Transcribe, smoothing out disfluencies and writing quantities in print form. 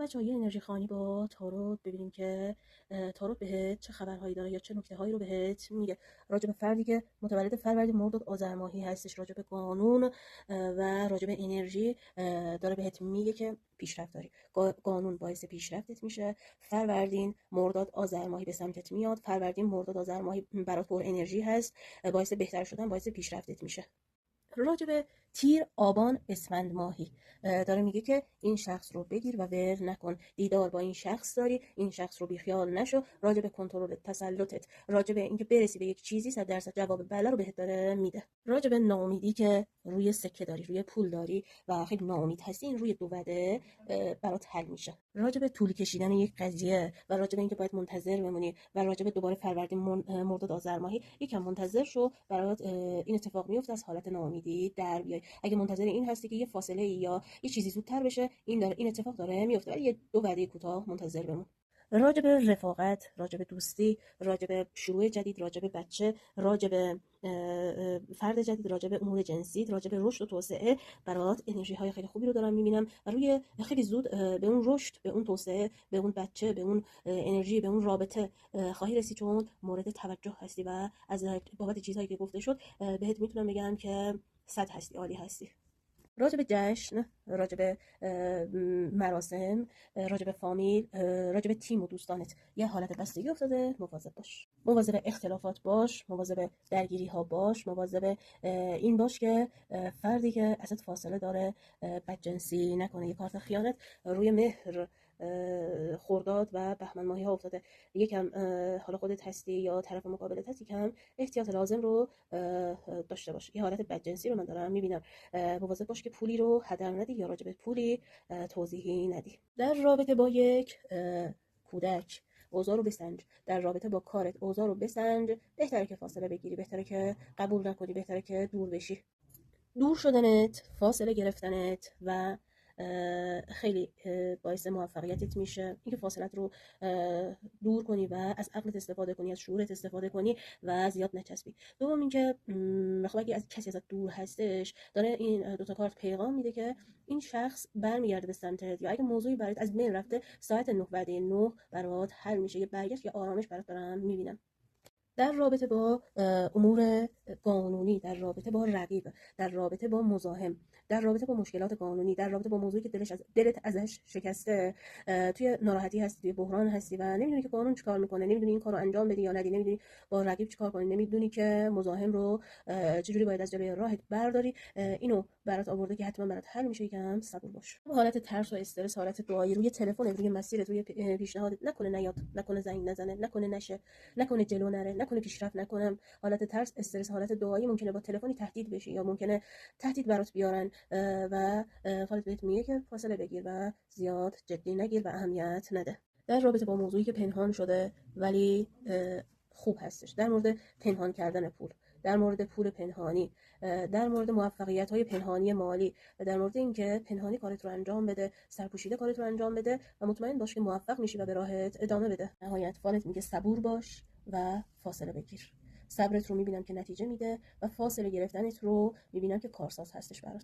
بچه‌ها یه انرژی خوانی با تاروت ببینیم که تاروت بهت چه خبرهایی داره یا چه نکته‌هایی رو بهت میگه راجع به فردی که متولد فروردین مرداد آذر ماهی هستش، راجع به قانون و راجع به انرژی داره بهت میگه که پیشرفت داری. قانون باعث پیشرفتت میشه. فروردین مرداد آذر ماهی به سمتت میاد. فروردین مرداد آذر ماهی برات پر انرژی هست، باعث بهتر شدن، باعث پیشرفتت میشه. راجع به تیر آبان اسفند ماهی داره میگه که این شخص رو بگیر و ول نکن. دیدار با این شخص داری، این شخص رو بیخیال نشو. راجع به کنترل تسلطت، راجع به اینکه برسی به یک چیزی 100% جواب بله رو بهت داره میده. راجع به ناامیدی که روی سکه داری، روی پول داری و خیلی ناامید هستی، این روی دو وده برات حل میشه. راجع به طول کشیدن یک قضیه و راجع به اینکه باید منتظر بمونی و راجع به دوباره فروردین مرداد آذر ماهی یکم منتظر شو، برات این اتفاق میفته از حالت ناامیدی در بیای. اگه منتظر این هستی که یه فاصله یا یه چیزی زودتر بشه، این اتفاق داره میفته، ولی یه دو وعده کوتاه منتظر بمون. راجع به رفاقت، راجع به دوستی، راجع به شروع جدید، راجع به بچه، راجع به فرد جدید، راجع به امور جنسی، راجع به رشد و توسعه برات انرژی های خیلی خوبی رو دارم میبینم و روی خیلی زود به اون رشد، به اون توسعه، به اون بچه، به اون انرژی، به اون رابطه خواهی رسید، چون مورد توجه هستی و از بابت چیزهایی که گفته شد بهت میتونم بگم که صد هستی، عالی هستی. راجع به جشن، راجع به مراسم، راجع به فامیل، راجع به تیم و دوستانت یه حالت بستگی افتاده. مواظب باش، مواظب اختلافات باش، مواظب درگیری ها باش، مواظب این باش که فردی که ازت فاصله داره بدجنسی نکنه. یه کارت خیانت روی مهر، خرداد و بهمن ماهی ها افتاده. یکم حالا خودت هستی یا طرف مقابلت هستی، کم احتیاط لازم رو داشته باش. یه حالت بدجنسی رو من دارم میبینم. مواظب باش که پولی رو هدر ندی یا راجع به پولی توضیحی ندی. در رابطه با یک کودک اوضاع رو بسنج. در رابطه با کارت اوضاع رو بسنج. بهتره که فاصله بگیری، بهتره که قبول نکنی، بهتره که دور بشی. دور شدنت، فاصله گرفتنت و خیلی باعث موفقیتت میشه. اینکه فاصلت رو دور کنی و از عقلت استفاده کنی، از شعورت استفاده کنی و زیاد نچسبی. دوم اینکه خب اگه از کسی ازت دور هستش، داره این دو تا کارت پیغام میده که این شخص برمیگرده به سمتت، یا اگه موضوعی برات از بین رفته ساعت 9 بعد 9 برات حل میشه. یه برگشت یا آرامش برات دارم میبینم. در رابطه با امور قانونی، در رابطه با رقیب، در رابطه با مزاحم، در رابطه با مشکلات قانونی، در رابطه با موضوعی که دلت ازش شکسته، توی ناراحتی هستی، توی بحران هستی و نمیدونی که قانون چیکار میکنه، نمیدونی این کارو انجام بدی یا ندی، نمیدونی با رقیب چیکار کنی، نمیدونی که مزاحم رو چجوری باید از جلوی راهت برداری، اینو برات آورده که حتما برات حل میشه. یکم صبور باش. حالت ترس و استرس، حالت دعایی روی تلفن، روی مسیر، روی پیشنهاد، نکنه نیاد، نکنه زنگ نزنه، نکنه نشه، نکنه جلو نره، نکنه پیشرفت نکنم. حالت ترس، استرس، حالت دعایی ممکنه با تلفنی تهدید بشی یا ممکنه تهدید برات بیارن و خالد بهت میگه که فاصله بگیر و زیاد جدی نگیر و اهمیت نده. در رابطه با موضوعی که پنهان شده ولی خوب هستش، در مورد پنهان کردن پول، در مورد پول پنهانی، در مورد موفقیت‌های پنهانی مالی، در مورد اینکه پنهانی کارت رو انجام بده، سرپوشیده کارت رو انجام بده و مطمئن باش که موفق میشی و به راهت ادامه بده. نهایت فالت میگه صبور باش و فاصله بگیر. صبرت رو میبینم که نتیجه میده و فاصله گرفتنت رو میبینم که کارساز هستش برات.